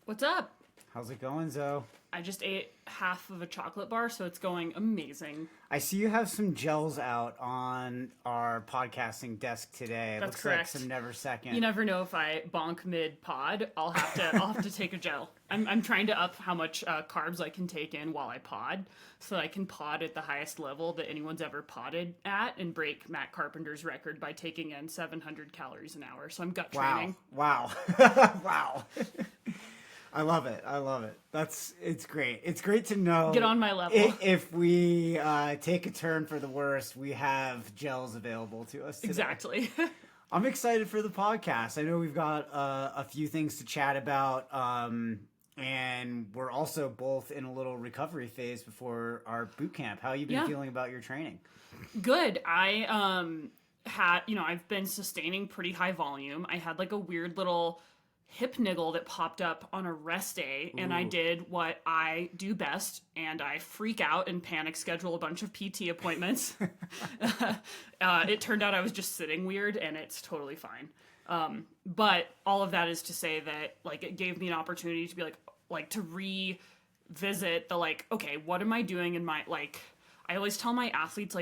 What's up? How's it going, Zoe? I just ate half of a chocolate bar, so it's going amazing. I see you have some gels out on our podcasting desk today. It That's looks correct. like some Never Second. You never know if I bonk mid pod. I'll have to take a gel. I'm trying to up how much carbs I can take in while I pod, so that I can pod at the highest level that anyone's ever podded at, and break Matt Carpenter's record by taking in 700 calories an hour. So I'm gut training. Wow. Wow. I love it. It's great. It's great to know. Get on my level. If we take a turn for the worst, we have gels available to us today. Exactly. I'm excited for the podcast. I know we've got a few things to chat about, and we're also both in a little recovery phase before our boot camp. How have you been feeling about your training? Good. I've been sustaining pretty high volume. I had like a weird little hip niggle that popped up on a rest day, and I did what I do best, and I freak out and panic schedule a bunch of PT appointments. It turned out I was just sitting weird, and it's totally fine. But all of that is to say that like it gave me an opportunity to be like to revisit the okay, what am I doing in my I always tell my athletes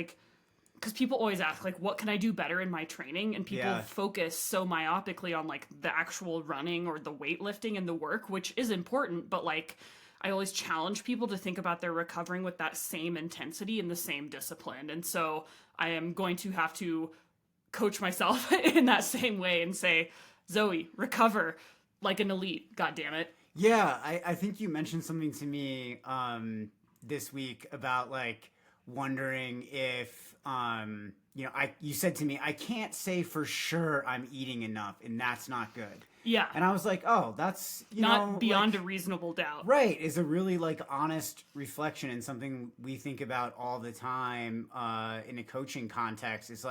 because people always ask, what can I do better in my training? And people focus so myopically on, the actual running or the weightlifting and the work, which is important. But, I always challenge people to think about their recovering with that same intensity and the same discipline. And so I am going to have to coach myself in that same way and say, Zoe, recover like an elite, goddammit. Yeah, I think you mentioned something to me this week about, wondering if you said to me, I can't say for sure I'm eating enough, and that's not good. Yeah. And I was like, oh, that's not beyond a reasonable doubt. Right. Is a really honest reflection, and something we think about all the time in a coaching context. Is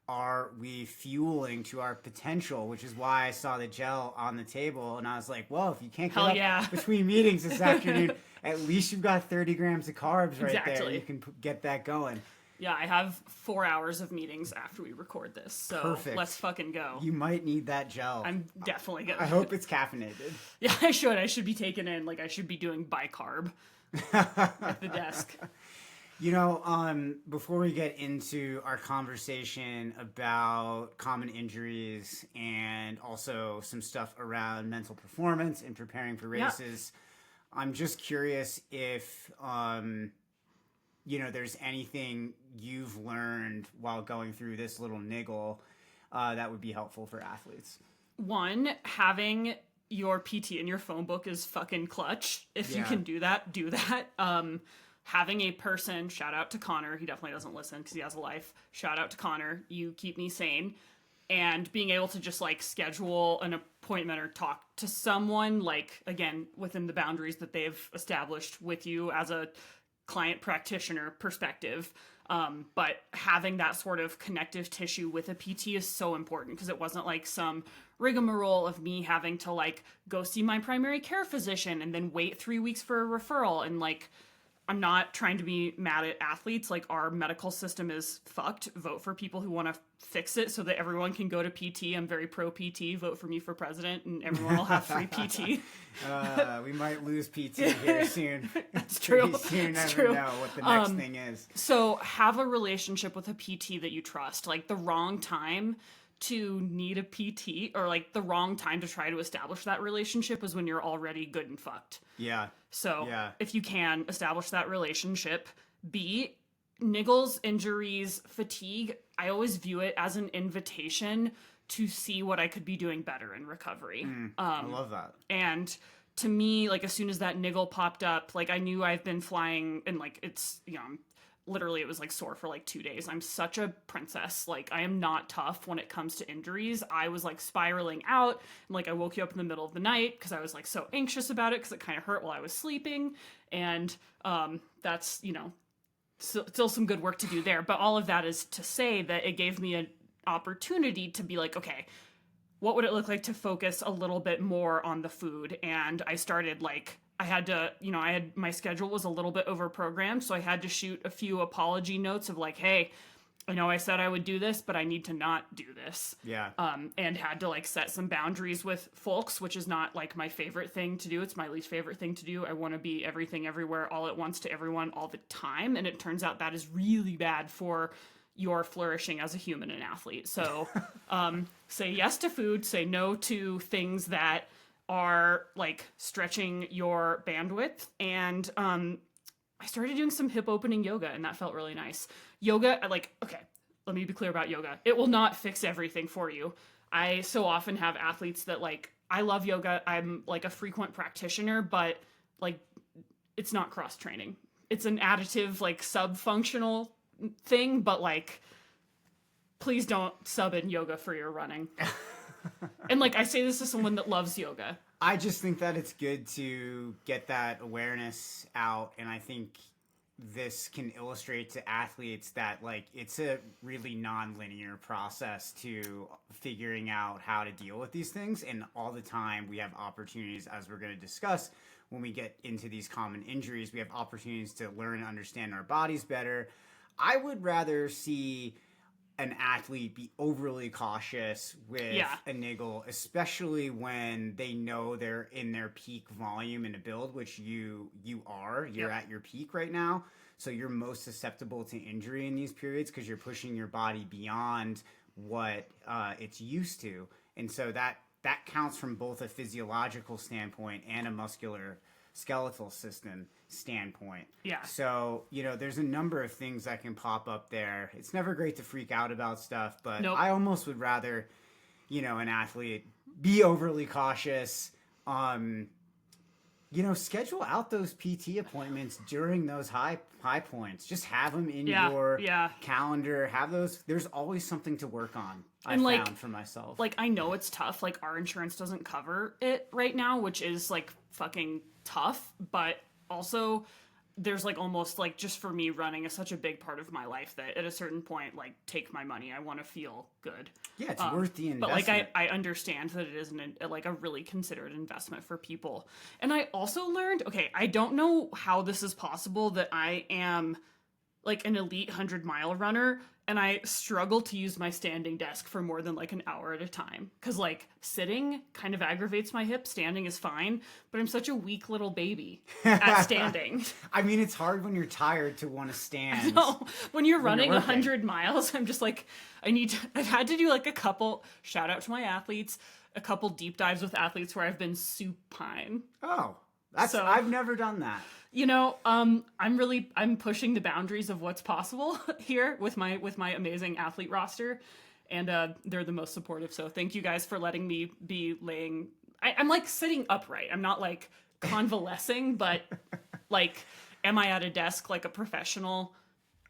are we fueling to our potential? Which is why I saw the gel on the table, and I was like, well, if you can't get up between meetings this afternoon, at least you've got 30 grams of carbs right there. You can get that going. Yeah, I have 4 hours of meetings after we record this, so Perfect. Let's fucking go. You might need that gel. I'm definitely gonna. I hope it's caffeinated. Yeah, I should. I should be taking in, I should be doing bicarb at the desk. Before we get into our conversation about common injuries and also some stuff around mental performance and preparing for races, I'm just curious if, there's anything you've learned while going through this little niggle that would be helpful for athletes. One, having your PT in your phone book is fucking clutch. If you can do that, do that. Having a person, shout out to Connor, he definitely doesn't listen because he has a life. Shout out to Connor, you keep me sane. And being able to just schedule an appointment or talk to someone, again, within the boundaries that they've established with you as a client practitioner perspective. But having that sort of connective tissue with a PT is so important, because it wasn't some rigmarole of me having to go see my primary care physician and then wait 3 weeks for a referral. And I'm not trying to be mad at athletes. Our medical system is fucked. Vote for people who want to fix it so that everyone can go to PT. I'm very pro PT. Vote for me for president, and everyone will have free PT. We might lose PT here soon. That's true. Pretty soon, That's never true. know what the next thing is. So have a relationship with a PT that you trust. The wrong time to need a PT, or the wrong time to try to establish that relationship, is when you're already good and fucked. Yeah. So if you can establish that relationship, niggles, injuries, fatigue, I always view it as an invitation to see what I could be doing better in recovery. I love that. And to me, as soon as that niggle popped up, I knew I've been flying, and it's, literally it was sore for 2 days. I'm such a princess. I am not tough when it comes to injuries. I was spiraling out, and I woke you up in the middle of the night because I was so anxious about it, because it kind of hurt while I was sleeping. And that's, still some good work to do there. But all of that is to say that it gave me an opportunity to be okay, what would it look like to focus a little bit more on the food? And I started I had to, my schedule was a little bit over programmed, so I had to shoot a few apology notes of hey, I know I said I would do this, but I need to not do this. Yeah. And had to like set some boundaries with folks, which is not like my favorite thing to do. It's my least favorite thing to do. I want to be everything everywhere all at once to everyone all the time. And it turns out that is really bad for your flourishing as a human and athlete. So say yes to food, say no to things that are like stretching your bandwidth. And I started doing some hip opening yoga, and that felt really nice. Yoga, okay, let me be clear about yoga. It will not fix everything for you. I so often have athletes that like, I love yoga. I'm like a frequent practitioner, but like, it's not cross training. It's an additive, like sub-functional thing, but like, please don't sub in yoga for your running. And like, I say this as someone that loves yoga. I just think that it's good to get that awareness out, and I think this can illustrate to athletes that like it's a really non-linear process to figuring out how to deal with these things, and all the time we have opportunities, as we're going to discuss when we get into these common injuries, we have opportunities to learn and understand our bodies better. I would rather see an athlete be overly cautious with a niggle, especially when they know they're in their peak volume in a build, which you are. You're at your peak right now. So you're most susceptible to injury in these periods because you're pushing your body beyond what it's used to. And so that counts from both a physiological standpoint and a muscular skeletal system standpoint. Yeah. So, there's a number of things that can pop up there. It's never great to freak out about stuff, but I almost would rather, an athlete be overly cautious. Schedule out those PT appointments during those high points. Just have them in your calendar. Have those. There's always something to work on. I found for myself. Like, I know it's tough. Like, our insurance doesn't cover it right now, which is like fucking tough, but also there's like almost like, just for me, running is such a big part of my life that at a certain point, like, take my money. I want to feel good. Yeah, it's worth the investment. But like, I understand that it isn't like a really considered investment for people. And I also learned, okay, I don't know how this is possible that I am like an elite 100-mile runner and I struggle to use my standing desk for more than like an hour at a time. Cause like sitting kind of aggravates my hip. Standing is fine, but I'm such a weak little baby at standing. I mean, it's hard when you're tired to want to stand. No, when you're running 100 miles, I'm just like, I've had to do like a couple, shout out to my athletes, a couple deep dives with athletes where I've been supine. Oh, I've never done that. I'm pushing the boundaries of what's possible here with my amazing athlete roster, and they're the most supportive. So thank you guys for letting me be laying. I'm like sitting upright. I'm not like convalescing, but like, am I at a desk like a professional?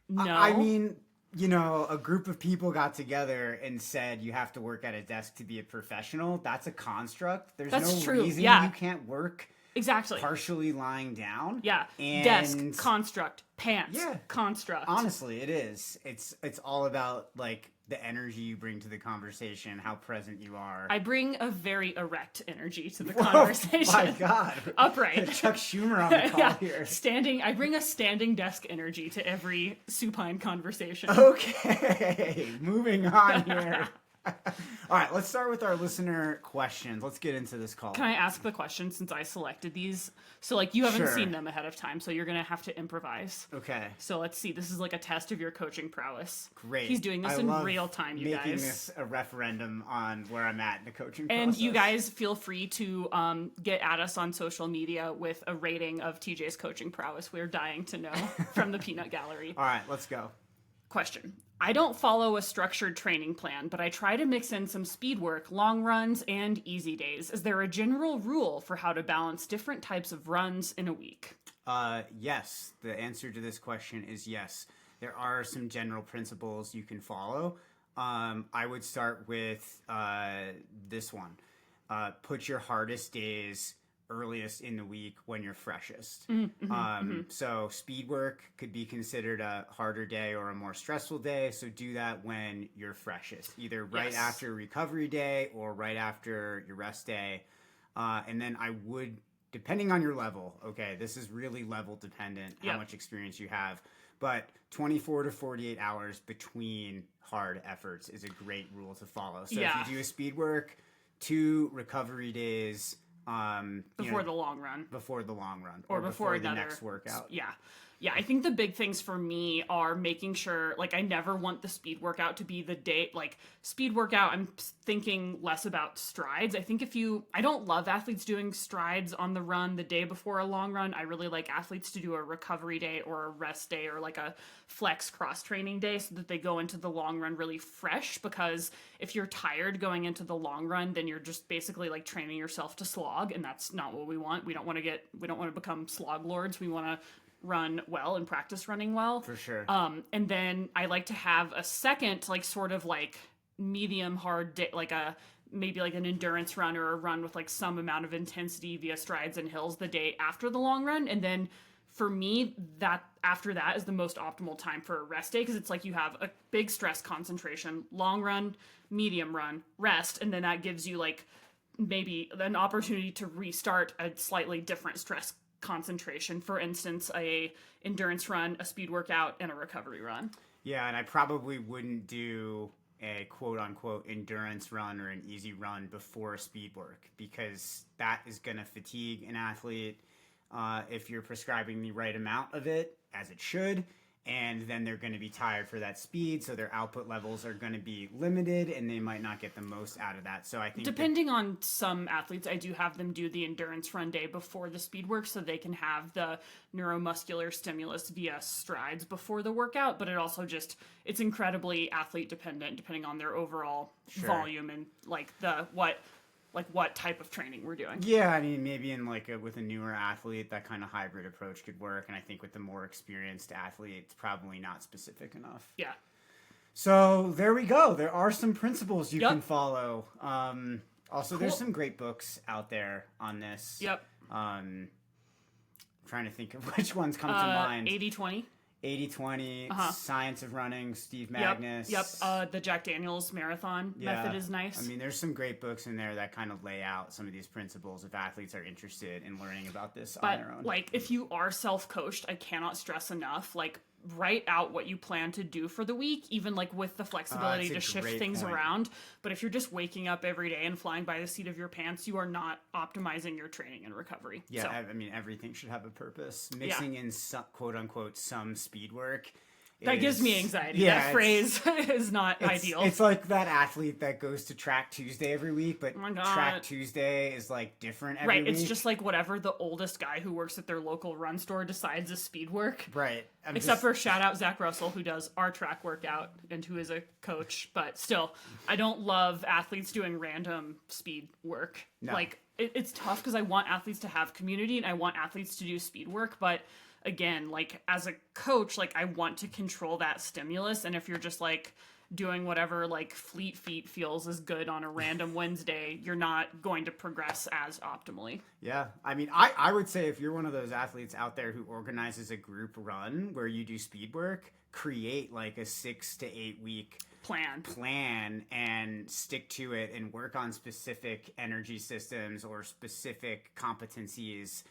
No. I mean, a group of people got together and said you have to work at a desk to be a professional. That's a construct. There's no reason you can't work. Exactly. Partially lying down. Yeah. And desk, construct, pants, construct. Honestly, it is. It's all about like the energy you bring to the conversation, how present you are. I bring a very erect energy to the conversation. My God. Upright. Chuck Schumer on the call here. Standing. I bring a standing desk energy to every supine conversation. Okay. Moving on here. All right, let's start with our listener questions. Let's get into this call. Can I ask the question since I selected these? So, like, you haven't seen them ahead of time, so you're going to have to improvise. Okay. So, let's see. This is like a test of your coaching prowess. Great. He's doing this in real time, you guys. Making this a referendum on where I'm at in the coaching process. And you guys feel free to get at us on social media with a rating of TJ's coaching prowess. We're dying to know from the Peanut Gallery. All right, let's go. Question. I don't follow a structured training plan, but I try to mix in some speed work, long runs, and easy days. Is there a general rule for how to balance different types of runs in a week? Yes. The answer to this question is yes. There are some general principles you can follow. I would start with this one. Put your hardest days earliest in the week when you're freshest. So speed work could be considered a harder day or a more stressful day. So do that when you're freshest, either right after recovery day or right after your rest day. And then I would, depending on your level, okay, this is really level dependent, how much experience you have. but 24 to 48 hours between hard efforts is a great rule to follow. So if you do a speed work, 2 recovery days before the long run. Before the long run. Or before the next workout. Yeah. Yeah, I think the big things for me are making sure, like, I never want the speed workout to be the day, like, speed workout, I'm thinking less about strides. I think I don't love athletes doing strides on the run the day before a long run. I really like athletes to do a recovery day or a rest day or like a flex cross training day so that they go into the long run really fresh, because if you're tired going into the long run, then you're just basically like training yourself to slog, and that's not what we want. We don't want to become slog lords. We want to run well and practice running well. For sure. And then I like to have a second, like, sort of like medium hard day, like maybe like an endurance run or a run with like some amount of intensity via strides and hills the day after the long run. And then for me, that after that is the most optimal time for a rest day, because it's like you have a big stress concentration, long run, medium run, rest, and then that gives you like maybe an opportunity to restart a slightly different stress concentration. For instance, a endurance run, a speed workout, and a recovery run. Yeah, and I probably wouldn't do a quote-unquote endurance run or an easy run before a speed work, because that is going to fatigue an athlete if you're prescribing the right amount of it, as it should, and then they're going to be tired for that speed, so their output levels are going to be limited, and they might not get the most out of that. So I think depending on some athletes, I do have them do the endurance run day before the speed work so they can have the neuromuscular stimulus via strides before the workout, but it also just, it's incredibly athlete dependent depending on their overall volume and like what type of training we're doing. Yeah, I mean, maybe in with a newer athlete, that kind of hybrid approach could work. And I think with the more experienced athlete, it's probably not specific enough. Yeah. So there we go. There are some principles you can follow. Also, there's some great books out there on this. Yep. Trying to think of which ones come to mind. 80-20. 80-20, Science of Running, Steve Magnus. Yep. The Jack Daniels marathon method is nice. I mean, there's some great books in there that kind of lay out some of these principles if athletes are interested in learning about this on their own. Like, if you are self-coached, I cannot stress enough, like, write out what you plan to do for the week, even like with the flexibility to shift things around. But if you're just waking up every day and flying by the seat of your pants, you are not optimizing your training and recovery. Yeah, so, I mean, everything should have a purpose. Mixing in some, quote unquote, some speed work. That gives me anxiety. Yeah, that phrase is not ideal. It's like that athlete that goes to Track Tuesday every week, but Track Tuesday is like different every week. Right, it's just like whatever the oldest guy who works at their local run store decides is speed work. Right. Except for shout out Zach Russell, who does our track workout and who is a coach. But still, I don't love athletes doing random speed work. No. Like, it's tough because I want athletes to have community and I want athletes to do speed work, but again, like, as a coach, like, I want to control that stimulus. And if you're just like doing whatever like Fleet Feet feels is good on a random Wednesday, you're not going to progress as optimally. Yeah. I mean, I would say if you're one of those athletes out there who organizes a group run where you do speed work, create like a 6 to 8 week plan and stick to it and work on specific energy systems or specific competencies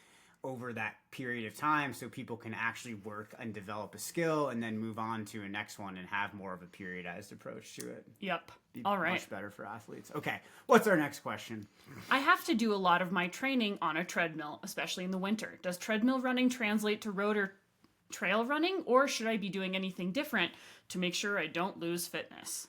over that period of time so people can actually work and develop a skill and then move on to a next one and have more of a periodized approach to it. Yep. All right. Much better for athletes. Okay. What's our next question? I have to do a lot of my training on a treadmill, especially in the winter. Does treadmill running translate to road or trail running, or should I be doing anything different to make sure I don't lose fitness?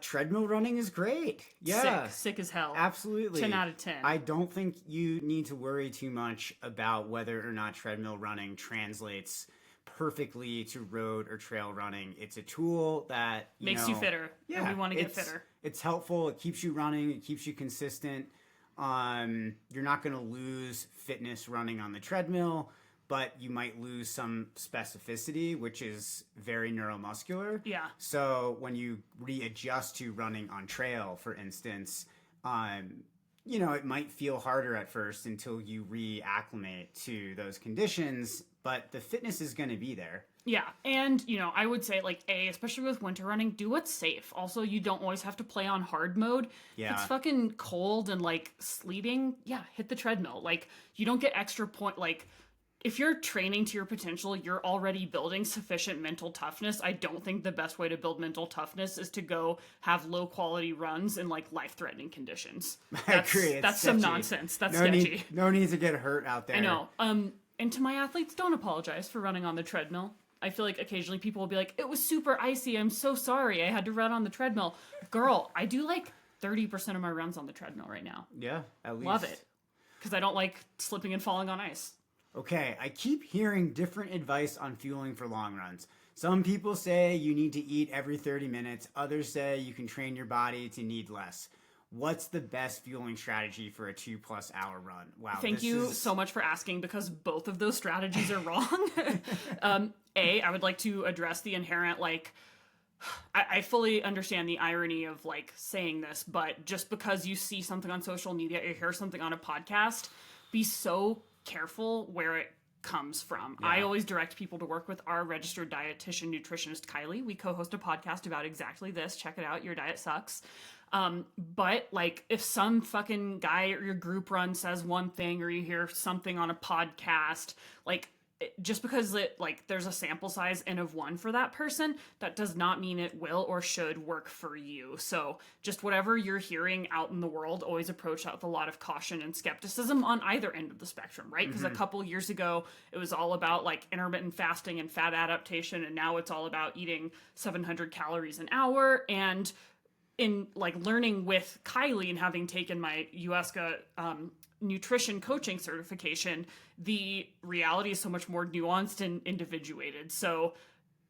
Treadmill running is great. Yeah. Sick as hell. Absolutely. 10 out of 10. I don't think you need to worry too much about whether or not treadmill running translates perfectly to road or trail running. It's a tool that makes you fitter. Yeah. And we want to get fitter. It's helpful. It keeps you running. It keeps you consistent. You're not going to lose fitness running on the treadmill, but you might lose some specificity, which is very neuromuscular. Yeah. So when you readjust to running on trail, for instance, it might feel harder at first until you reacclimate to those conditions, but the fitness is going to be there. Yeah, and, I would say, especially with winter running, do what's safe. Also, you don't always have to play on hard mode. Yeah. If it's fucking cold and, sleeting, hit the treadmill. You don't get extra point, if you're training to your potential, you're already building sufficient mental toughness. I don't think the best way to build mental toughness is to go have low quality runs in like life-threatening conditions. I agree. That's sketchy. some nonsense. That's no sketchy. No need to get hurt out there. I know. And to my athletes, don't apologize for running on the treadmill. I feel like occasionally people will be like, it was super icy. I'm so sorry. I had to run on the treadmill. Girl, I do like 30% of my runs on the treadmill right now. Yeah, at least. Love it. Because I don't like slipping and falling on ice. Okay, I keep hearing different advice on fueling for long runs. Some people say you need to eat every 30 minutes. Others say you can train your body to need less. What's the best fueling strategy for a 2+ hour run? Wow. Thank you so much for asking, because both of those strategies are wrong. I would like to address the inherent, like, I fully understand the irony of like saying this, but just because you see something on social media or hear something on a podcast, be so careful where it comes from. Yeah. I always direct people to work with our registered dietitian nutritionist, Kylie. We co-host a podcast about exactly this. Check it out. Your Diet Sucks. But like if some fucking guy at your group run says one thing, or you hear something on a podcast, like just because there's a sample size N of 1 for that person, that does not mean it will or should work for you. So just whatever you're hearing out in the world, always approach that with a lot of caution and skepticism on either end of the spectrum, right? Because a couple years ago, it was all about like intermittent fasting and fat adaptation, and now it's all about eating 700 calories an hour. And in like learning with Kylie and having taken my USCA nutrition coaching certification, the reality is so much more nuanced and individuated. So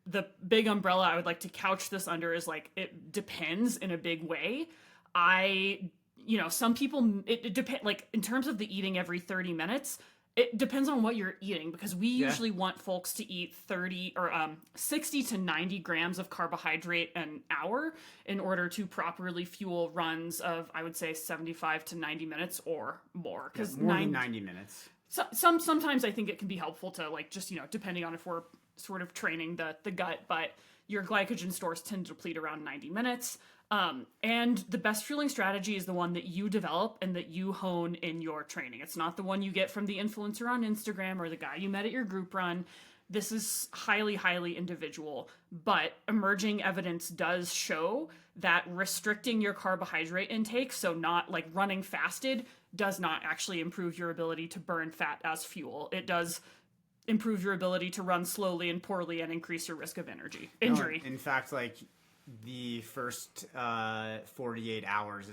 the big umbrella I would like to couch this under is like, it depends in a big way. Some people, it depends, like in terms of the eating every 30 minutes, it depends on what you're eating, because we usually want folks to eat 60 to 90 grams of carbohydrate an hour in order to properly fuel runs of, I would say, 75 to 90 minutes or more. Because more than 90 minutes. Sometimes I think it can be helpful to like just, depending on if we're sort of training the gut, but your glycogen stores tend to deplete around 90 minutes. And the best fueling strategy is the one that you develop and that you hone in your training. It's not the one you get from the influencer on Instagram or the guy you met at your group run. This is highly, highly individual, but emerging evidence does show that restricting your carbohydrate intake, so not like running fasted, does not actually improve your ability to burn fat as fuel. It does improve your ability to run slowly and poorly and increase your risk of injury. No, in fact, like the first 48 hours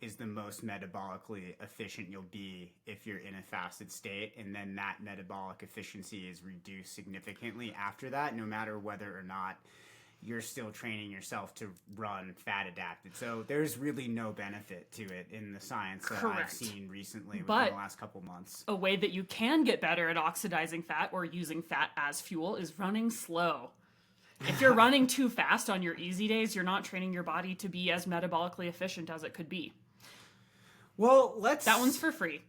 is the most metabolically efficient you'll be if you're in a fasted state, and then that metabolic efficiency is reduced significantly after that, no matter whether or not you're still training yourself to run fat adapted. So there's really no benefit to it in the science that I've seen recently within the last couple months. A way that you can get better at oxidizing fat or using fat as fuel is running slow. If you're running too fast on your easy days, you're not training your body to be as metabolically efficient as it could be. Well, that one's for free.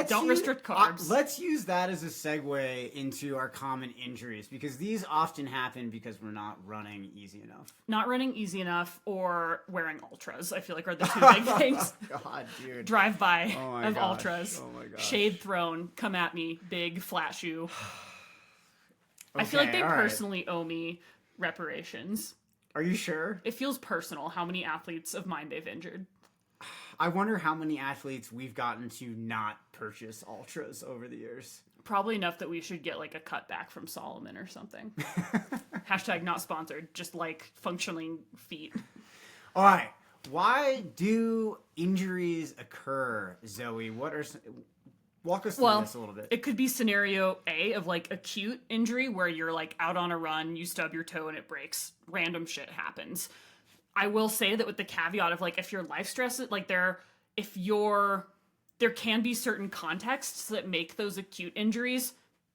Don't restrict carbs. Let's use that as a segue into our common injuries, because these often happen because we're not running easy enough. Not running easy enough or wearing ultras, I feel like, are the two big things. Oh, God, dude. Drive-by of ultras. Oh, my gosh. Shade thrown. Come at me. Big flat shoe. I feel like they personally owe me reparations. Are you sure? It feels personal how many athletes of mine they've injured. I wonder how many athletes we've gotten to not purchase ultras over the years. Probably enough that we should get like a cutback from Solomon or something. Hashtag not sponsored, just like functioning feet. All right. Why do injuries occur, Zoe? Walk us through this a little bit. It could be scenario A of like acute injury where you're like out on a run, you stub your toe and it breaks. Random shit happens. I will say that with the caveat of like if your life stress, like there can be certain contexts that make those acute injuries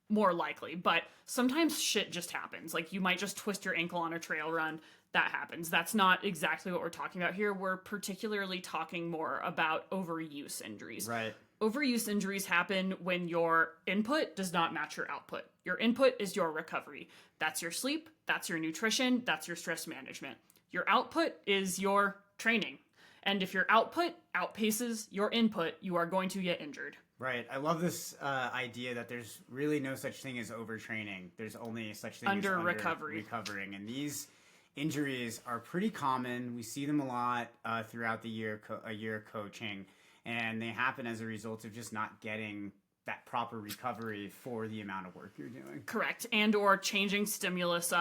more likely, but sometimes shit just happens. Like you might just twist your ankle on a trail run. That happens. That's not exactly what we're talking about here. We're particularly talking more about overuse injuries. Right. Overuse injuries happen when your input does not match your output. Your input is your recovery. That's your sleep, that's your nutrition, that's your stress management. Your output is your training. And if your output outpaces your input, you are going to get injured. Right. I love this idea that there's really no such thing as overtraining. There's only such thing Under as recovery. recovering. And these injuries are pretty common. We see them a lot throughout the year, a year of coaching. And they happen as a result of just not getting that proper recovery for the amount of work you're doing. Correct. And or changing stimulus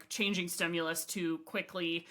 changing stimulus too quickly,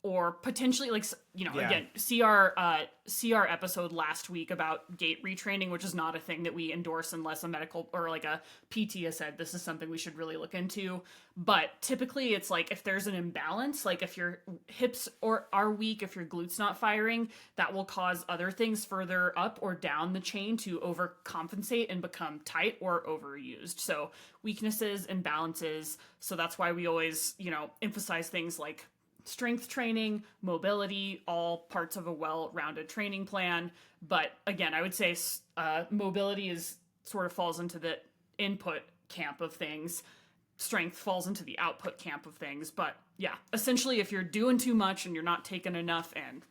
or potentially again, see our episode last week about gait retraining, which is not a thing that we endorse unless a medical or like a PT has said this is something we should really look into. But typically it's like if there's an imbalance, like if your hips are weak, if your glutes not firing, that will cause other things further up or down the chain to overcompensate and become tight or overused. So weaknesses, imbalances. So that's why we always, emphasize things like strength training, mobility, all parts of a well-rounded training plan. But again, I would say mobility falls into the input camp of things. Strength falls into the output camp of things. But yeah, essentially if you're doing too much and you're not taking enough in,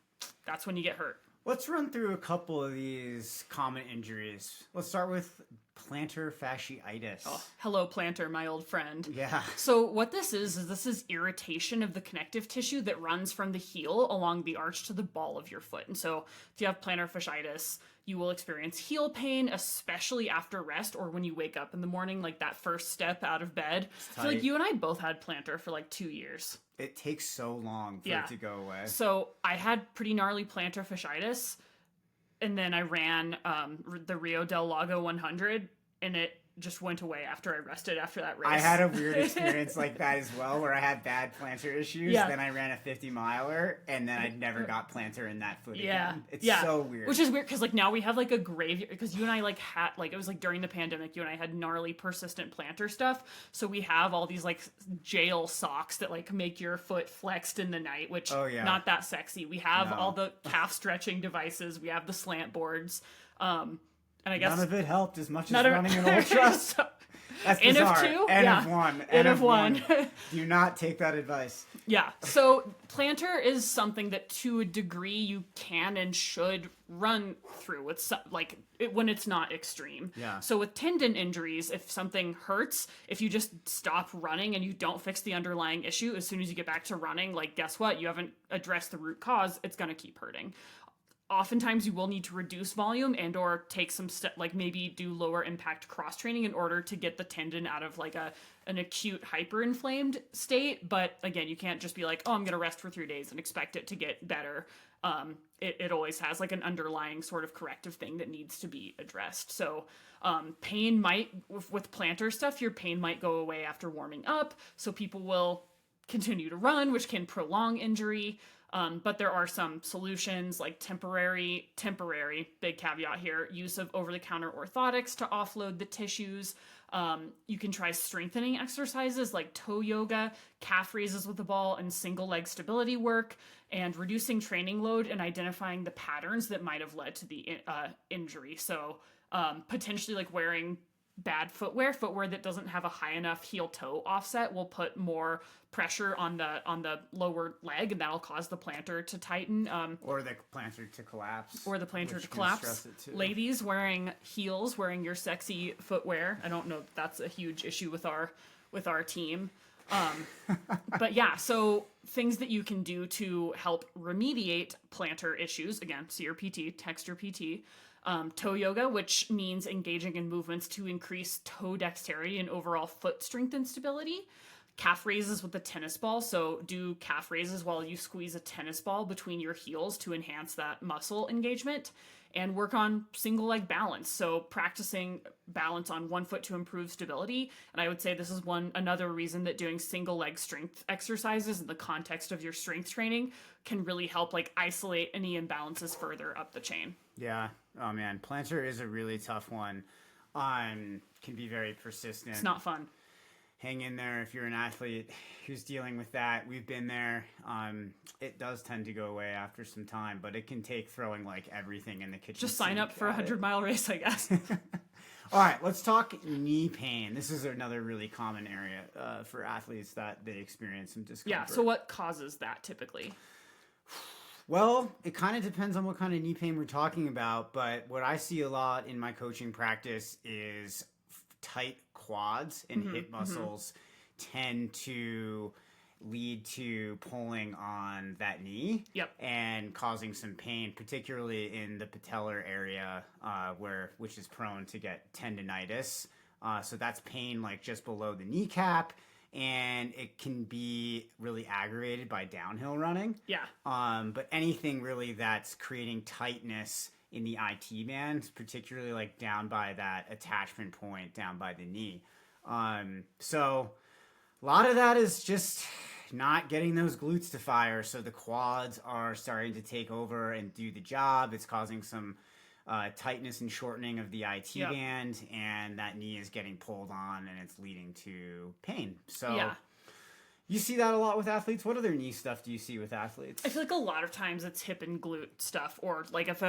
that's when you get hurt. Let's run through a couple of these common injuries. Let's start with plantar fasciitis. Oh, hello, plantar, my old friend. Yeah. So what this is irritation of the connective tissue that runs from the heel along the arch to the ball of your foot. And so if you have plantar fasciitis, you will experience heel pain, especially after rest or when you wake up in the morning, like that first step out of bed. I feel like you and I both had plantar for like 2 years. It takes so long for it to go away. So I had pretty gnarly plantar fasciitis, and then I ran the Rio del Lago 100, and it just went away after I rested after that race. I had a weird experience like that as well, where I had bad plantar issues. Yeah. Then I ran a 50-miler, and then I never got plantar in that foot again. It's so weird. Which is weird, because now we have a graveyard, because you and I had, it was during the pandemic, you and I had gnarly persistent plantar stuff, so we have all these jail socks that make your foot flexed in the night, which not that sexy. We have all the calf stretching devices, we have the slant boards, and I guess none of it helped as much as running an ultra. That's N bizarre. of two? N Yeah. of one. N of one. Do not take that advice. Yeah. So plantar is something that to a degree you can and should run through with when it's not extreme. Yeah. So with tendon injuries, if something hurts, if you just stop running and you don't fix the underlying issue, as soon as you get back to running, guess what? You haven't addressed the root cause. It's going to keep hurting. Oftentimes you will need to reduce volume and or take some maybe do lower impact cross training in order to get the tendon out of an acute hyperinflamed state. But again, you can't just be I'm going to rest for 3 days and expect it to get better. It always has an underlying sort of corrective thing that needs to be addressed. So pain might, with plantar stuff, your pain might go away after warming up. So people will continue to run, which can prolong injury. But there are some solutions like temporary, big caveat here, use of over-the-counter orthotics to offload the tissues. You can try strengthening exercises like toe yoga, calf raises with the ball, and single leg stability work, and reducing training load and identifying the patterns that might have led to the injury. So potentially wearing bad footwear that doesn't have a high enough heel toe offset will put more pressure on the lower leg, and that'll cause the plantar to tighten, or the plantar to collapse, Ladies wearing heels, wearing your sexy footwear. I don't know if that's a huge issue with our team. But yeah, so things that you can do to help remediate plantar issues, again, see your PT, text your PT. Toe yoga, which means engaging in movements to increase toe dexterity and overall foot strength and stability. Calf raises with a tennis ball. So do calf raises while you squeeze a tennis ball between your heels to enhance that muscle engagement. And work on single leg balance. So practicing balance on one foot to improve stability. And I would say this is another reason that doing single leg strength exercises in the context of your strength training can really help isolate any imbalances further up the chain. Yeah. Oh man, plantar is a really tough one. Can be very persistent. It's not fun. Hang in there if you're an athlete who's dealing with that. We've been there. It does tend to go away after some time, but it can take throwing everything in the kitchen. Just sign up for a 100-mile race, I guess. All right, let's talk knee pain. This is another really common area for athletes that they experience some discomfort. Yeah, so what causes that typically? Well, it kind of depends on what kind of knee pain we're talking about, but what I see a lot in my coaching practice is tight quads and hip muscles tend to lead to pulling on that knee and causing some pain, particularly in the patellar area, which is prone to get tendonitis. So that's pain like just below the kneecap, and it can be really aggravated by downhill running. Yeah. But anything really that's creating tightness in the IT band, particularly like down by that attachment point down by the knee. So a lot of that is just not getting those glutes to fire. So the quads are starting to take over and do the job. It's causing some tightness and shortening of the IT band, and that knee is getting pulled on, and it's leading to pain. So you see that a lot with athletes. What other knee stuff do you see with athletes? I feel like a lot of times it's hip and glute stuff, or like if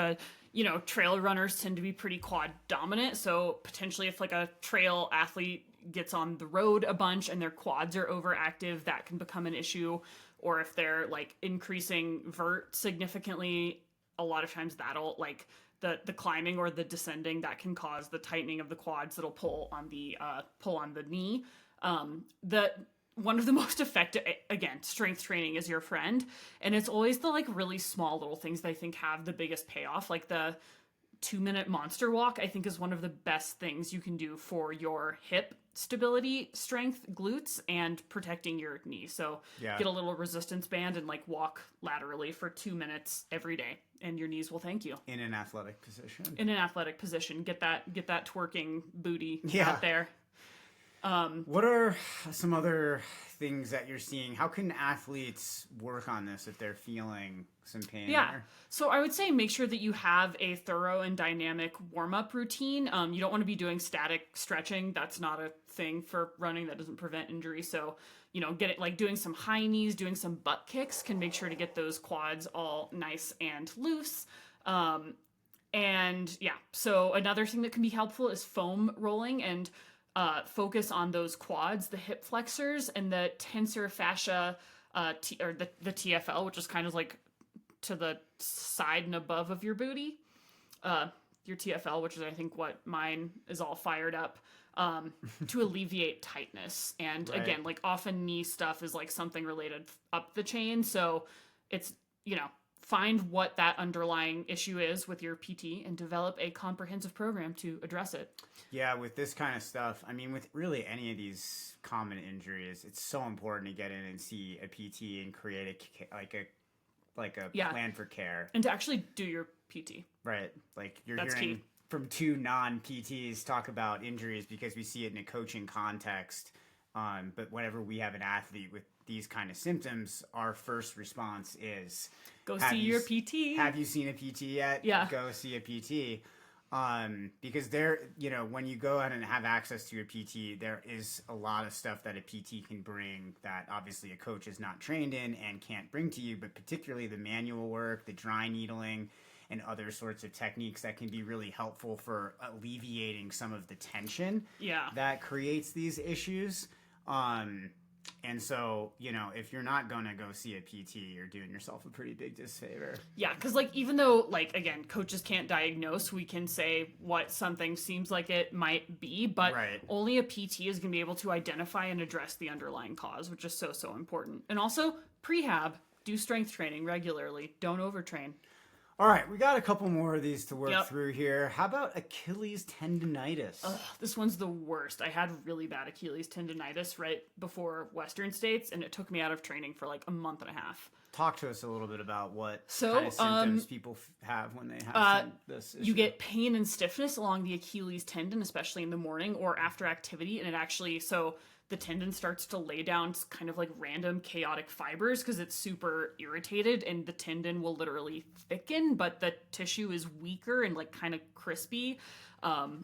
trail runners tend to be pretty quad dominant. So potentially if like a trail athlete gets on the road a bunch and their quads are overactive, that can become an issue. Or if they're like increasing vert significantly, a lot of times that'll like the climbing or the descending, that can cause the tightening of the quads that'll pull on the knee. One of the most effective, again, strength training is your friend. And it's always the like really small little things that I think have the biggest payoff. Like the 2-minute monster walk, I think is one of the best things you can do for your hip stability, strength, glutes, and protecting your knee. So get a little resistance band and like walk laterally for 2 minutes every day, and your knees will thank you. In an athletic position. Get that twerking booty out there. What are some other things that you're seeing? How can athletes work on this if they're feeling some pain there? So I would say make sure that you have a thorough and dynamic warm-up routine. You don't want to be doing static stretching. That's not a thing for running. That doesn't prevent injury. So, get it like doing some high knees, doing some butt kicks can make sure to get those quads all nice and loose. So another thing that can be helpful is foam rolling and focus on those quads, the hip flexors, and the tensor fascia, or the TFL, which is kind of like to the side and above of your booty. Your TFL, which is I think what mine is all fired up, to alleviate tightness. And again, like often knee stuff is like something related up the chain. So it's, find what that underlying issue is with your PT and develop a comprehensive program to address it. Yeah, with this kind of stuff, I mean, with really any of these common injuries, it's so important to get in and see a PT and create a plan for care. And to actually do your PT. Right. Like That's hearing key. From two non-PTs talk about injuries because we see it in a coaching context. But whenever we have an athlete with these kind of symptoms, our first response is... Go see your PT. Have you seen a PT yet? Yeah. Go see a PT. Because when you go out and have access to a PT, there is a lot of stuff that a PT can bring that obviously a coach is not trained in and can't bring to you, but particularly the manual work, the dry needling, and other sorts of techniques that can be really helpful for alleviating some of the tension that creates these issues. And so, if you're not going to go see a PT, you're doing yourself a pretty big disfavor. Yeah, because, even though, again, coaches can't diagnose, we can say what something seems like it might be, but only a PT is going to be able to identify and address the underlying cause, which is so, so important. And also, prehab, do strength training regularly. Don't overtrain. All right, we got a couple more of these to work through here. How about Achilles tendonitis? This one's the worst. I had really bad Achilles tendonitis right before Western States, and it took me out of training for a month and a half. Talk to us a little bit about what kind of symptoms people have when they have this issue. You get pain and stiffness along the Achilles tendon, especially in the morning or after activity, and it actually... the tendon starts to lay down kind of random chaotic fibers because it's super irritated, and the tendon will literally thicken, but the tissue is weaker and kind of crispy.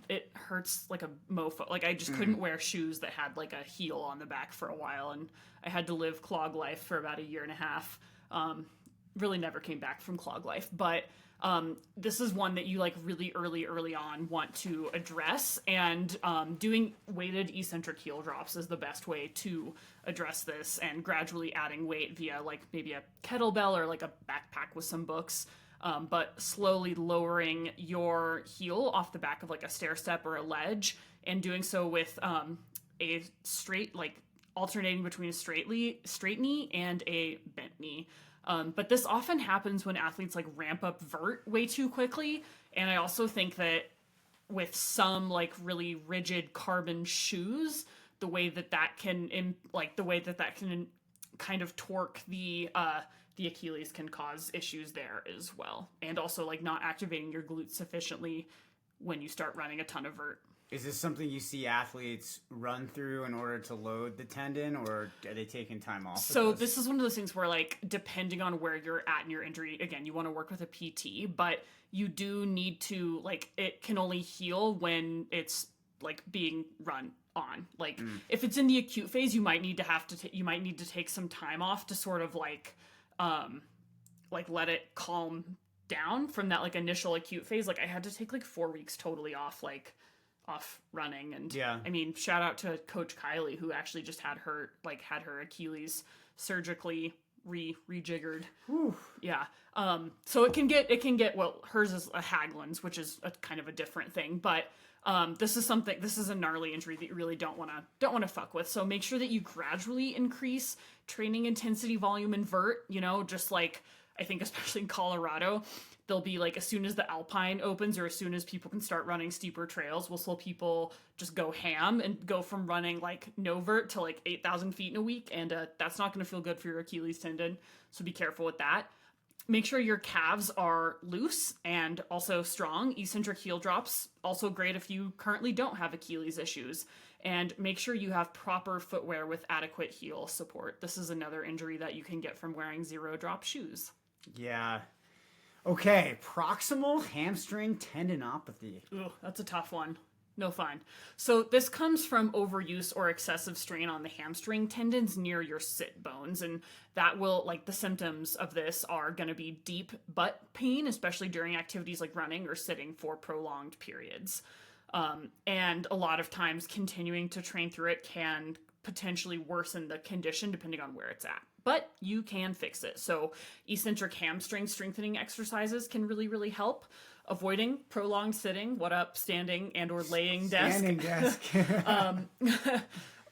It hurts like a mofo. I just couldn't wear shoes that had a heel on the back for a while, and I had to live clog life for about a year and a half. really never came back from clog life, but this is one that you like really early on want to address, and doing weighted eccentric heel drops is the best way to address this, and gradually adding weight via like maybe a kettlebell or like a backpack with some books, but slowly lowering your heel off the back of like a stair step or a ledge, and doing so with a straight, like alternating between a straight knee and a bent knee. But this often happens when athletes like ramp up vert way too quickly. And I also think that with some like really rigid carbon shoes, the way that can kind of torque the Achilles can cause issues there as well. And also like not activating your glutes sufficiently when you start running a ton of vert. Is this something you see athletes run through in order to load the tendon, or are they taking time off? So this is one of those things where, like, depending on where you're at in your injury, again, you want to work with a PT, but you do need to, like, it can only heal when it's, like, being run on. Like, if it's in the acute phase, you might need to take some time off to sort of, like, let it calm down from that, like, initial acute phase. Like, I had to take, like, 4 weeks totally off running. And yeah, I mean, shout out to Coach Kylie, who actually just had her Achilles surgically rejiggered. Whew. Yeah. So it can get, well, hers is a Haglund's, which is a kind of a different thing, but this is a gnarly injury that you really don't want to fuck with. So make sure that you gradually increase training intensity, volume, and vert, just like, I think especially in Colorado, they'll be like, as soon as the Alpine opens or as soon as people can start running steeper trails, we'll still people just go ham and go from running like no vert to like 8,000 feet in a week. And that's not going to feel good for your Achilles tendon. So be careful with that. Make sure your calves are loose and also strong. Eccentric heel drops, also great if you currently don't have Achilles issues. And make sure you have proper footwear with adequate heel support. This is another injury that you can get from wearing zero drop shoes. Yeah. Okay, proximal hamstring tendinopathy. Ooh, that's a tough one. No fun. So this comes from overuse or excessive strain on the hamstring tendons near your sit bones. And that will, like, the symptoms of this are going to be deep butt pain, especially during activities like running or sitting for prolonged periods. And a lot of times continuing to train through it can potentially worsen the condition depending on where it's at. But you can fix it. So eccentric hamstring strengthening exercises can really, really help. Avoiding prolonged sitting, standing and or laying desk. Standing desk.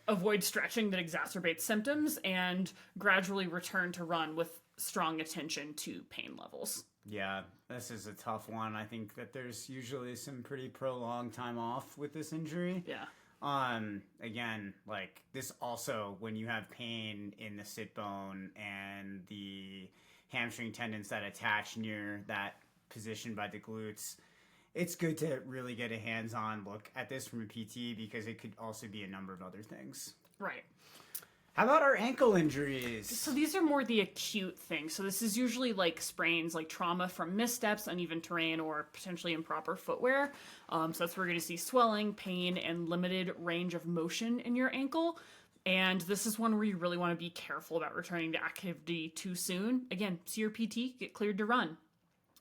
Avoid stretching that exacerbates symptoms, and gradually return to run with strong attention to pain levels. Yeah, this is a tough one. I think that there's usually some pretty prolonged time off with this injury. Yeah. Again, like this also, when you have pain in the sit bone and the hamstring tendons that attach near that position by the glutes, it's good to really get a hands-on look at this from a PT, because it could also be a number of other things. Right. How about our ankle injuries? So these are more the acute things. So this is usually like sprains, like trauma from missteps, uneven terrain, or potentially improper footwear. So that's where we're going to see swelling, pain, and limited range of motion in your ankle. And this is one where you really want to be careful about returning to activity too soon. Again, see your PT, get cleared to run.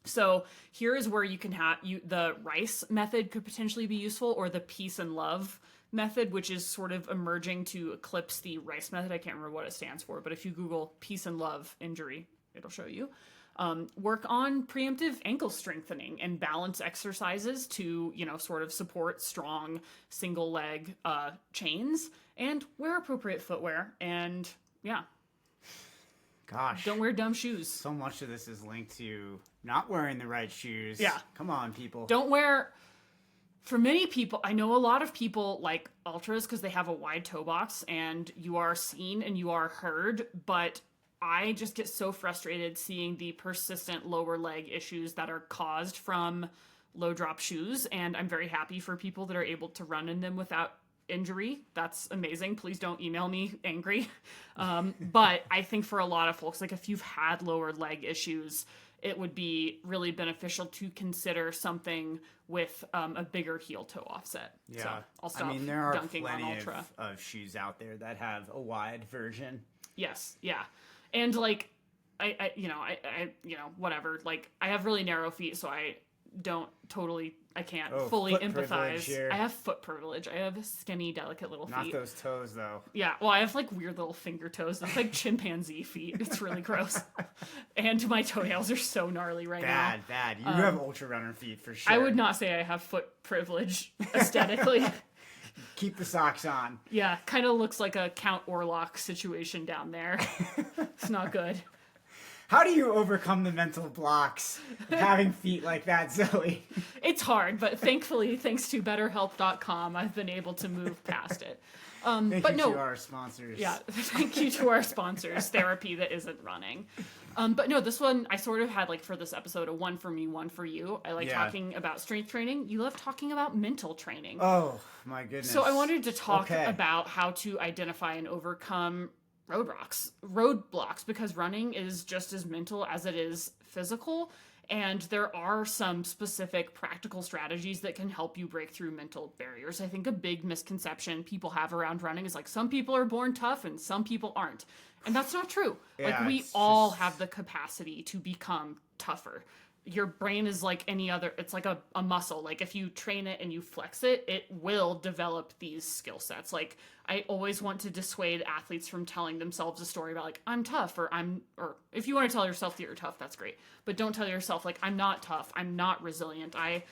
So here is where you can have the RICE method could potentially be useful, or the peace and love method, which is sort of emerging to eclipse the RICE method. I can't remember what it stands for, but if you Google peace and love injury, it'll show you. Work on preemptive ankle strengthening and balance exercises to, sort of support strong single leg chains, and wear appropriate footwear. And yeah. Gosh. Don't wear dumb shoes. So much of this is linked to not wearing the right shoes. Yeah. Come on, people. Don't wear... For many people, I know a lot of people like ultras because they have a wide toe box and you are seen and you are heard, but I just get so frustrated seeing the persistent lower leg issues that are caused from low drop shoes, and I'm very happy for people that are able to run in them without injury. That's amazing. Please don't email me angry. But I think for a lot of folks, like if you've had lower leg issues, it would be really beneficial to consider something with a bigger heel toe offset. Yeah. So I'll stop there are dunking on plenty Ultra. of shoes out there that have a wide version. Yes, yeah. And like, whatever. Like, I have really narrow feet, so I can't Oh, fully foot privilege empathize. here. I have foot privilege. I have skinny, delicate little Not feet. those toes, though. Yeah, well, I have like weird little finger toes. It's like chimpanzee feet. It's really gross. And my toenails are so gnarly right now. Bad. You have ultra runner feet for sure. I would not say I have foot privilege aesthetically. Keep the socks on. Yeah, kind of looks like a Count Orlok situation down there. It's not good. How do you overcome the mental blocks of having feet like that, Zoe? It's hard, but thankfully, thanks to BetterHelp.com, I've been able to move past it. Thank you to our sponsors. Yeah, thank you to our sponsors, therapy that isn't running. But no, this one, I sort of had, like, for this episode, a one for me, one for you. I like talking about strength training. You love talking about mental training. Oh, my goodness. So I wanted to talk about how to identify and overcome roadblocks, because running is just as mental as it is physical. And there are some specific practical strategies that can help you break through mental barriers. I think a big misconception people have around running is like, some people are born tough and some people aren't. And that's not true. Like, we all have the capacity to become tougher. Your brain is like any other, it's like a muscle. Like, if you train it and you flex it, it will develop these skill sets. Like, I always want to dissuade athletes from telling themselves a story about like, I'm tough, or if you want to tell yourself that you're tough, that's great. But don't tell yourself like, I'm not tough, I'm not resilient, I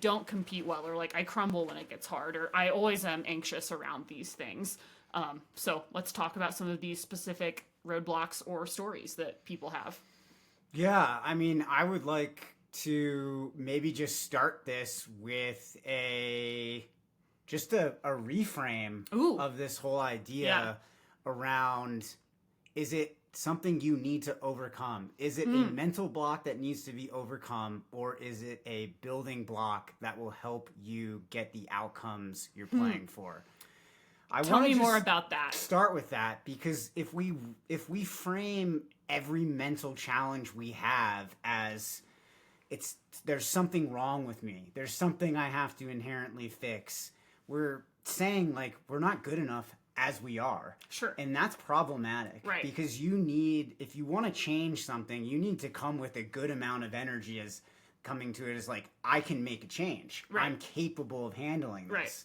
don't compete well, or like, I crumble when it gets hard, or I always am anxious around these things. So let's talk about some of these specific roadblocks or stories that people have. Yeah, I mean, I would like to maybe just start this with a reframe of this whole idea around, is it something you need to overcome? Is it a mental block that needs to be overcome, or is it a building block that will help you get the outcomes you're playing for? Tell me more about that. Start with that, because if we frame every mental challenge we have as there's something wrong with me, there's something I have to inherently fix, we're saying like, we're not good enough as we are. Sure. And that's problematic. Right. Because if you want to change something, you need to come with a good amount of energy as coming to it as like, I can make a change. Right. I'm capable of handling this. Right.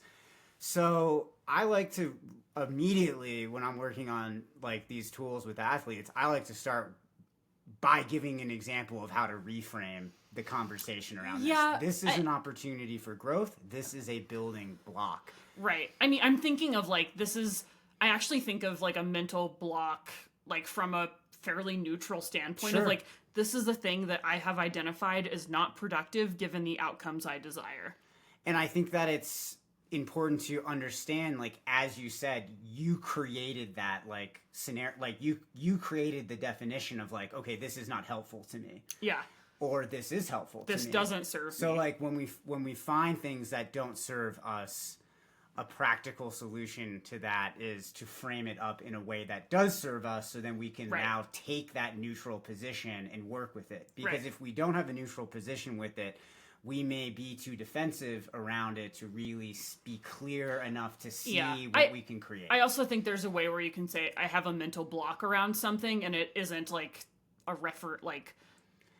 So I like to immediately, when I'm working on like these tools with athletes, I like to start by giving an example of how to reframe the conversation around this. This is an opportunity for growth. This is a building block. Right. I mean, I'm thinking of like, I actually think of like a mental block, like from a fairly neutral standpoint of like, this is a thing that I have identified as not productive given the outcomes I desire. And I think that it's important to understand, like, as you said, you created that like scenario, like you created the definition of like, okay, this is not helpful to me. Yeah. Or this is helpful to me. This doesn't serve me. So like when we find things that don't serve us, a practical solution to that is to frame it up in a way that does serve us, so then we can now take that neutral position and work with it. Because if we don't have a neutral position with it, we may be too defensive around it to really be clear enough to see what we can create. I also think there's a way where you can say, I have a mental block around something, and it isn't like a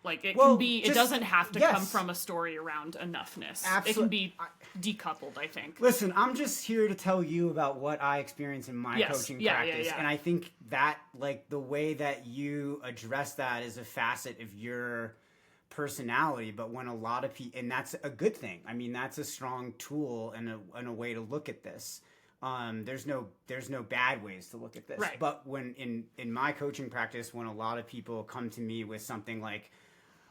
it can be, it doesn't have to come from a story around enoughness. Absolutely. It can be decoupled, I think. Listen, I'm just here to tell you about what I experience in my coaching practice. And I think that like the way that you address that is a facet of your personality, but when a lot of people, and that's a good thing. I mean, that's a strong tool and a way to look at this. There's no bad ways to look at this. Right. But when in my coaching practice, when a lot of people come to me with something like,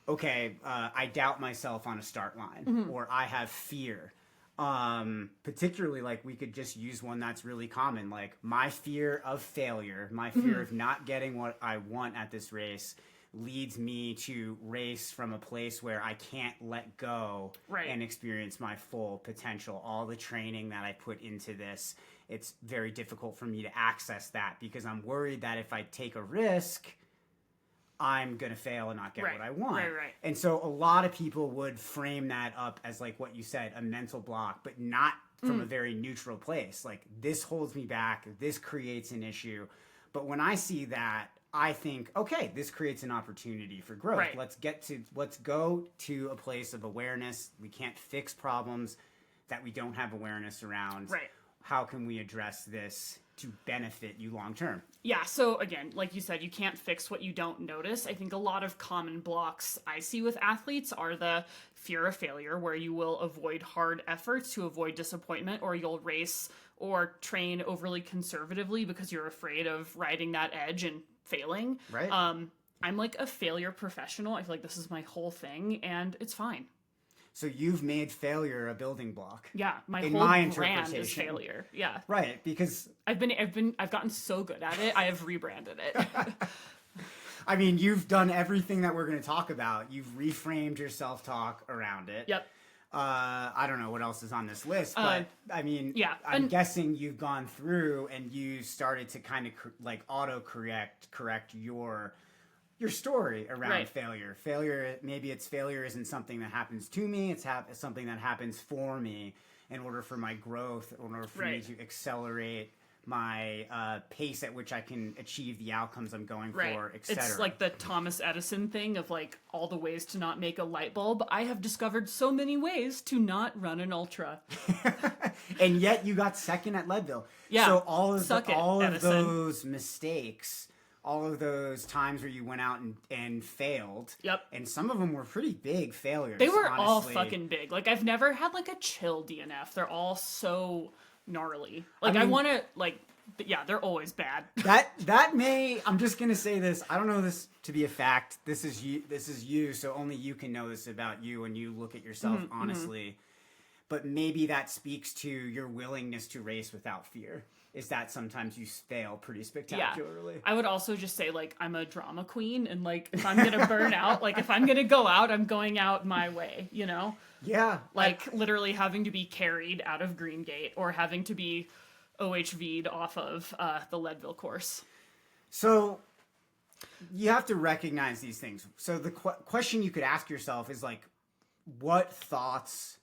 okay, I doubt myself on a start line, or I have fear. Particularly, like, we could just use one that's really common, like my fear of failure, my fear of not getting what I want at this race leads me to race from a place where I can't let go and experience my full potential. All the training that I put into this, it's very difficult for me to access that because I'm worried that if I take a risk, I'm going to fail and not get what I want. Right. And so a lot of people would frame that up as like what you said, a mental block, but not from a very neutral place. Like, this holds me back. This creates an issue. But when I see that, I think, okay, this creates an opportunity for growth. Right. Let's go to a place of awareness. We can't fix problems that we don't have awareness around. Right. How can we address this to benefit you long term? Yeah, so again, like you said, you can't fix what you don't notice. I think a lot of common blocks I see with athletes are the fear of failure, where you will avoid hard efforts to avoid disappointment, or you'll race or train overly conservatively because you're afraid of riding that edge and failing. Right. I'm like a failure professional. I feel like this is my whole thing, and it's fine. So you've made failure a building block. Yeah, my in whole my brand is interpretation. failure. Yeah, Right, because I've gotten so good at it. I have rebranded it. I mean, you've done everything that we're going to talk about. You've reframed your self-talk around it. Yep. I don't know what else is on this list, but I mean, yeah, I'm guessing you've gone through and you started to kind of like correct your story around Right. failure. Maybe failure isn't something that happens to me. It's something that happens for me in order for my growth, in order for me Right. to accelerate my pace at which I can achieve the outcomes I'm going Right. for, etc. It's like the Thomas Edison thing of like all the ways to not make a light bulb. I have discovered so many ways to not run an ultra. And yet you got second at Leadville. Yeah. So all of Edison. those mistakes, all of those times where you went out and failed. Yep. And some of them were pretty big failures. They were all honestly. fucking big. Like I've never had like a chill DNF. They're all so gnarly. Like I mean- want to like yeah, they're always bad. That may, I'm just gonna say this. I don't know this to be a fact. This is you. So only you can know this about you when you look at yourself honestly. But maybe that speaks to your willingness to race without fear. Is that sometimes you fail pretty spectacularly. I would also just say like I'm a drama queen, and like if I'm gonna burn out, like if I'm gonna go out, I'm going out my way, you know? Yeah. Like literally having to be carried out of Green Gate or having to be OHV'd off of the Leadville course. So you have to recognize these things. So the question you could ask yourself is like, what thoughts,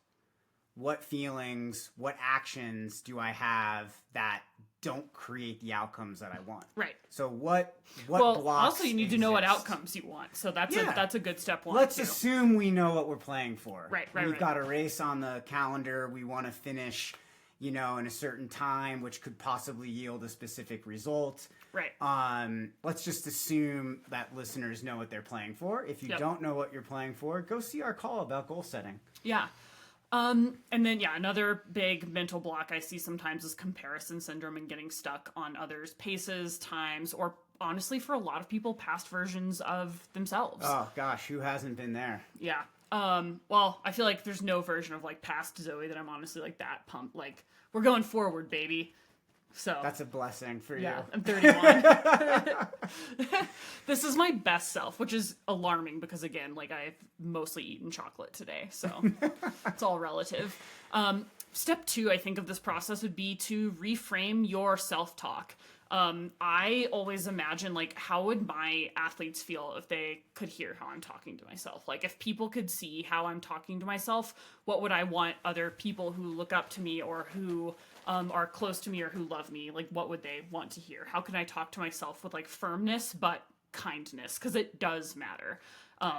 what feelings, what actions do I have that don't create the outcomes that I want? Right. So what Well, blocks also you need to know what exist? outcomes you want. So that's Yeah. that's a good step one. Let's too. assume we know what we're playing for. Right, We've got a race on the calendar. We want to finish, in a certain time, which could possibly yield a specific result. Right. Let's just assume that listeners know what they're playing for. If you Yep. don't know what you're playing for, go see our call about goal setting. Yeah. And then, another big mental block I see sometimes is comparison syndrome and getting stuck on others' paces, times, or honestly, for a lot of people, past versions of themselves. Oh gosh, who hasn't been there? Yeah. Well, I feel like there's no version of like past Zoe that I'm honestly like that pumped. Like, we're going forward, baby. So That's a blessing for yeah, you. I'm 31. This is my best self, which is alarming because again, like I've mostly eaten chocolate today, so it's all relative. Step 2, I think, of this process would be to reframe your self-talk. I always imagine like how would my athletes feel if they could hear how I'm talking to myself? Like if people could see how I'm talking to myself, what would I want other people who look up to me or who are close to me or who love me, like what would they want to hear? How can I talk to myself with like firmness but kindness? Because it does matter.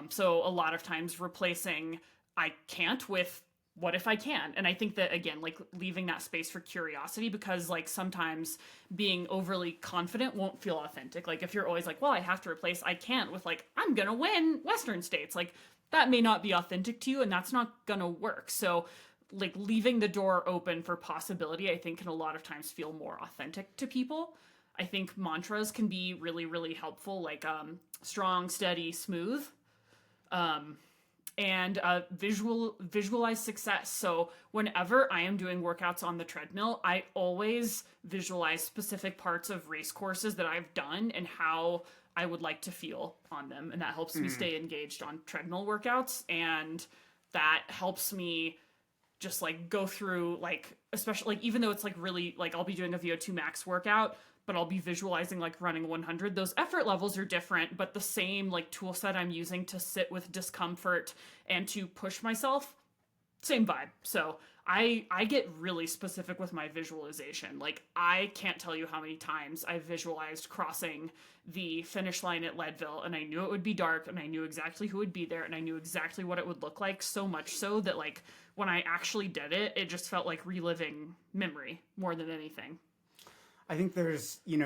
So a lot of times replacing I can't with what if I can? And I think that, again, like leaving that space for curiosity, because like sometimes being overly confident won't feel authentic. Like if you're always like, well, I have to replace I can't with like, I'm going to win Western States. Like that may not be authentic to you and that's not going to work. So like leaving the door open for possibility, I think can a lot of times feel more authentic to people. I think mantras can be really, really helpful, like strong, steady, smooth. And visualize success. So whenever I am doing workouts on the treadmill, I always visualize specific parts of race courses that I've done and how I would like to feel on them. And that helps me stay engaged on treadmill workouts. And that helps me just like go through like, especially like, even though it's like really like I'll be doing a VO2 max workout, but I'll be visualizing like running 100. Those effort levels are different, but the same like tool set I'm using to sit with discomfort and to push myself, same vibe. So I get really specific with my visualization. Like, I can't tell you how many times I visualized crossing the finish line at Leadville, and I knew it would be dark, and I knew exactly who would be there, and I knew exactly what it would look like, so much so that, like, when I actually did it, it just felt like reliving memory more than anything. I think there's, you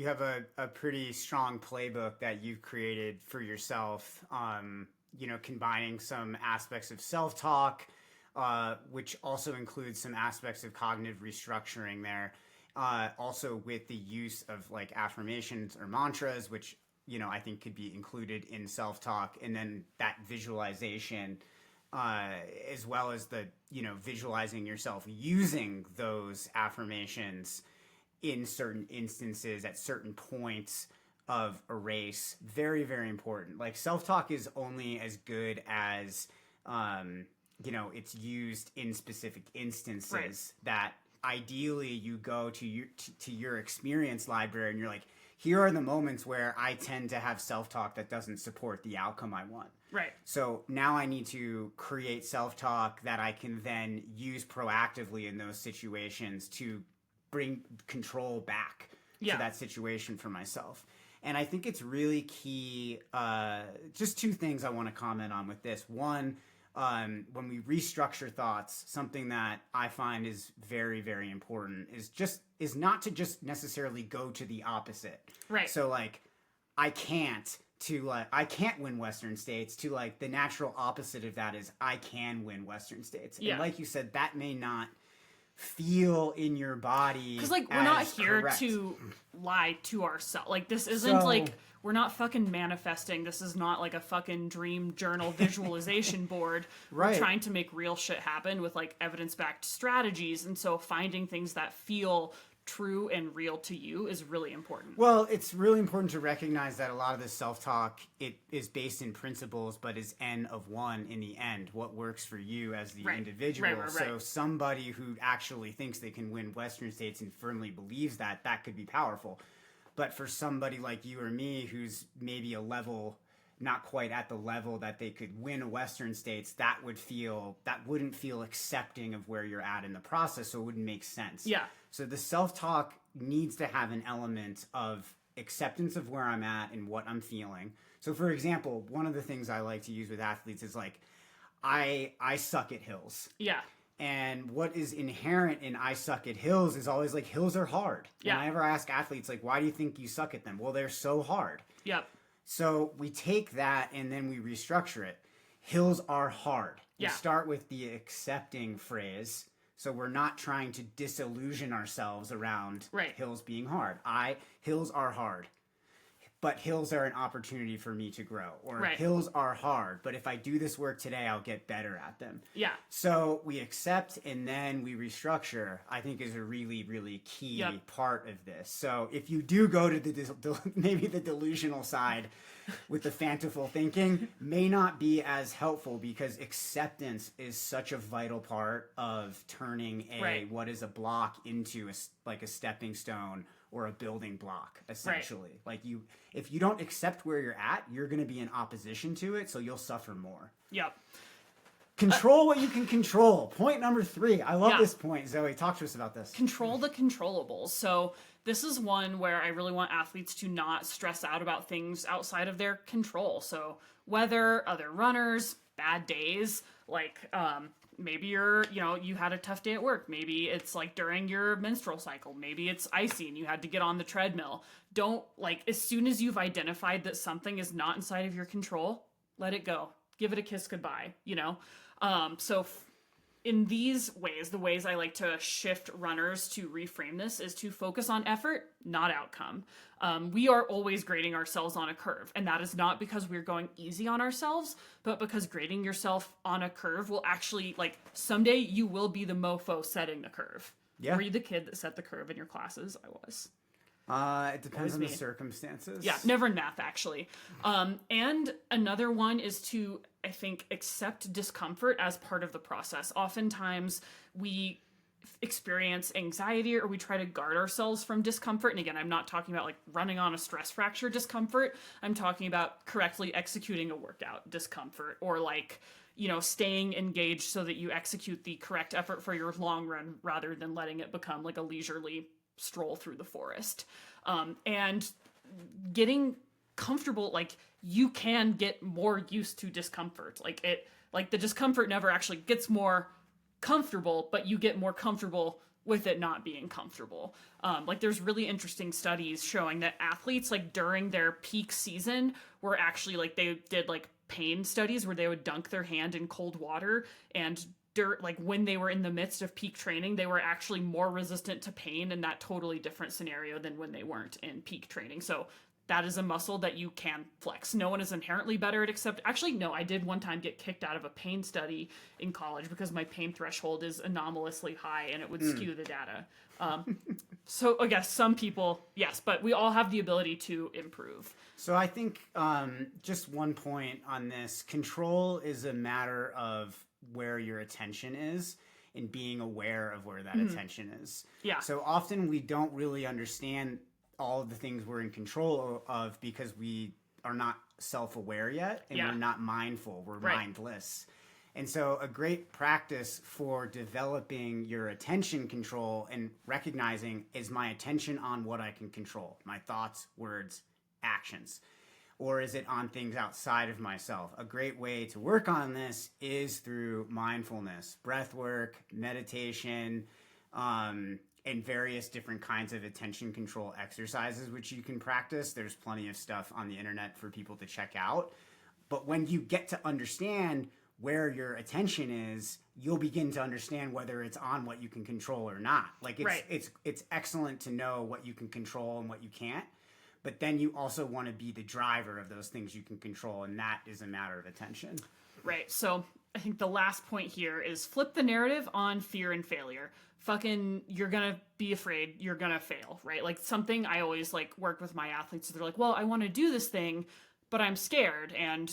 have a pretty strong playbook that you've created for yourself, combining some aspects of self-talk, which also includes some aspects of cognitive restructuring there. Also with the use of like affirmations or mantras, which, I think could be included in self-talk, and then that visualization, as well as the, visualizing yourself using those affirmations in certain instances at certain points of a race. Very, very important. Like, self-talk is only as good as, it's used in specific instances. Right. That ideally you go to your experience library and you're like, here are the moments where I tend to have self-talk that doesn't support the outcome I want. Right. So now I need to create self-talk that I can then use proactively in those situations to bring control back to that situation for myself. And I think it's really key. Just two things I want to comment on with this. One, when we restructure thoughts, something that I find is very, very important is not to just necessarily go to the opposite. Right. So like, I can't win Western States, to like the natural opposite of that is I can win Western States. Yeah. And like you said, that may not feel in your body, because like we're not here to lie to ourselves. Like, this isn't like, we're not fucking manifesting. This is not like a fucking dream journal visualization board. Right. We're trying to make real shit happen with like evidence-backed strategies, and so finding things that feel true and real to you is really important. Well, it's really important to recognize that a lot of this self-talk, it is based in principles, but is N of one in the end. What works for you as the individual. Right. So somebody who actually thinks they can win Western States and firmly believes that could be powerful. But for somebody like you or me, who's maybe a level, not quite at the level that they could win a Western States, that wouldn't feel accepting of where you're at in the process, so it wouldn't make sense. Yeah. So the self-talk needs to have an element of acceptance of where I'm at and what I'm feeling. So for example, one of the things I like to use with athletes is like, I suck at hills. Yeah. And what is inherent in I suck at hills is always like, hills are hard. Yeah. Whenever I ask athletes, like, why do you think you suck at them? Well, they're so hard. Yep. So we take that and then we restructure it. Hills are hard. Yeah. We start with the accepting phrase. So we're not trying to disillusion ourselves around hills being hard. Hills are hard, but hills are an opportunity for me to grow. Or hills are hard, but if I do this work today, I'll get better at them. Yeah. So we accept and then we restructure, I think, is a really, really key part of this. So if you do go to maybe the delusional side with the fanciful thinking, may not be as helpful, because acceptance is such a vital part of turning what is a block into a stepping stone or a building block, essentially. Like, if you don't accept where you're at, you're going to be in opposition to it, so you'll suffer more. Yep. Control what you can control. Point number 3. I love this point. Zoe, talk to us about this. Control the controllables. So this is one where I really want athletes to not stress out about things outside of their control. So weather, other runners, bad days, like maybe you had a tough day at work. Maybe it's like during your menstrual cycle. Maybe it's icy and you had to get on the treadmill. Don't, like, as soon as you've identified that something is not inside of your control, let it go. Give it a kiss goodbye, in these ways, the ways I like to shift runners to reframe this is to focus on effort, not outcome. We are always grading ourselves on a curve, and that is not because we're going easy on ourselves, but because grading yourself on a curve will actually, like, someday you will be the mofo setting the curve. Yeah. Were you the kid that set the curve in your classes? I was. It depends on the circumstances. Yeah, never in math, actually. And another one is to, I think, accept discomfort as part of the process. Oftentimes, we experience anxiety or we try to guard ourselves from discomfort. And again, I'm not talking about like running on a stress fracture discomfort. I'm talking about correctly executing a workout discomfort, or like, staying engaged so that you execute the correct effort for your long run rather than letting it become like a leisurely stroll through the forest. And getting comfortable, like you can get more used to discomfort. Like the discomfort never actually gets more comfortable, but you get more comfortable with it not being comfortable. Like there's really interesting studies showing that athletes like during their peak season were actually like they did like pain studies where they would dunk their hand in cold water, and like when they were in the midst of peak training, they were actually more resistant to pain in that totally different scenario than when they weren't in peak training. So that is a muscle that you can flex. No one is inherently better at actually, no, I did one time get kicked out of a pain study in college because my pain threshold is anomalously high and it would skew the data. So I guess some people, yes, but we all have the ability to improve. So I think just one point on this, control is a matter of where your attention is and being aware of where that attention is. Yeah. So often we don't really understand all of the things we're in control of because we are not self-aware yet and we're not mindful, we're mindless. And so a great practice for developing your attention control and recognizing, is my attention on what I can control, my thoughts, words, actions, or is it on things outside of myself? A great way to work on this is through mindfulness, breath work, meditation, and various different kinds of attention control exercises, which you can practice. There's plenty of stuff on the internet for people to check out. But when you get to understand where your attention is, you'll begin to understand whether it's on what you can control or not. Like it's excellent to know what you can control and what you can't. But then you also want to be the driver of those things you can control, and that is a matter of attention. Right. So I think the last point here is flip the narrative on fear and failure. Fucking, you're gonna be afraid, you're gonna fail, right? Like something I always like work with my athletes, they're like, well, I want to do this thing, but I'm scared. And,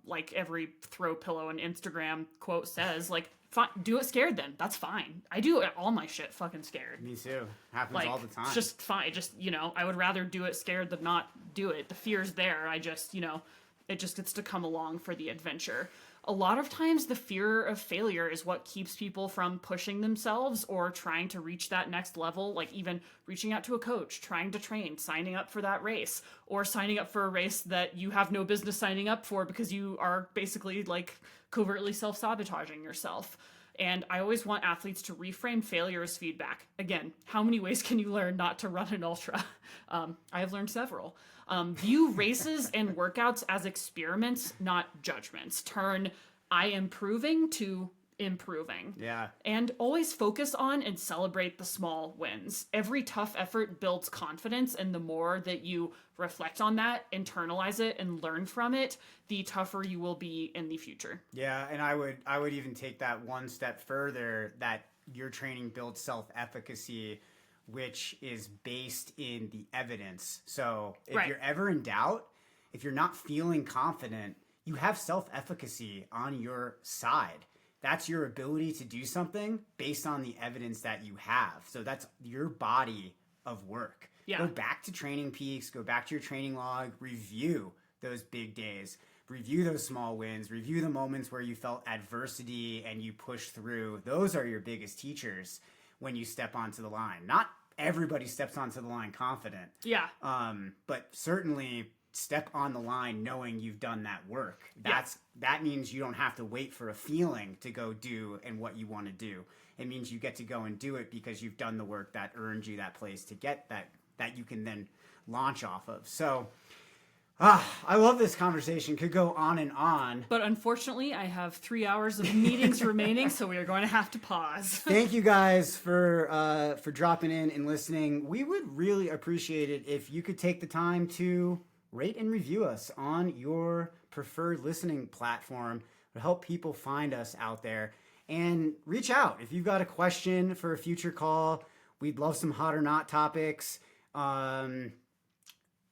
like every throw pillow and Instagram quote says, like, fine, do it scared then. That's fine. I do all my shit fucking scared. Me too. Happens like, all the time. It's just fine. Just, I would rather do it scared than not do it. The fear's there. I just, it just gets to come along for the adventure. A lot of times the fear of failure is what keeps people from pushing themselves or trying to reach that next level, like even reaching out to a coach, trying to train, signing up for that race, or signing up for a race that you have no business signing up for because you are basically like covertly self-sabotaging yourself. And I always want athletes to reframe failure as feedback. Again, how many ways can you learn not to run an ultra? I have learned several. View races and workouts as experiments, not judgments. Turn I am proving to improving. Yeah. And always focus on and celebrate the small wins. Every tough effort builds confidence, and the more that you reflect on that, internalize it, and learn from it, the tougher you will be in the future. Yeah, and I would even take that one step further, that your training builds self-efficacy, which is based in the evidence. So if you're ever in doubt, if you're not feeling confident, you have self-efficacy on your side. That's your ability to do something based on the evidence that you have. So that's your body of work. Yeah. Go back to Training Peaks, go back to your training log, review those big days, review those small wins, review the moments where you felt adversity and you pushed through. Those are your biggest teachers when you step onto the line. Not everybody steps onto the line confident. Yeah. But certainly step on the line knowing you've done that work. That means you don't have to wait for a feeling to go do and what you want to do. It means you get to go and do it because you've done the work that earned you that place to get that you can then launch off of. So I love this conversation. Could go on and on. But unfortunately, I have 3 hours of meetings remaining, so we are going to have to pause. Thank you guys for dropping in and listening. We would really appreciate it if you could take the time to rate and review us on your preferred listening platform. It would help people find us out there. And reach out. If you've got a question for a future call, we'd love some hot or not topics. You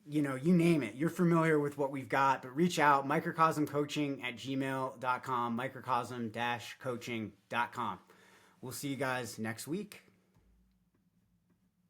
name it. You're familiar with what we've got, but reach out. microcosmcoaching@gmail.com, microcosm-coaching.com. We'll see you guys next week.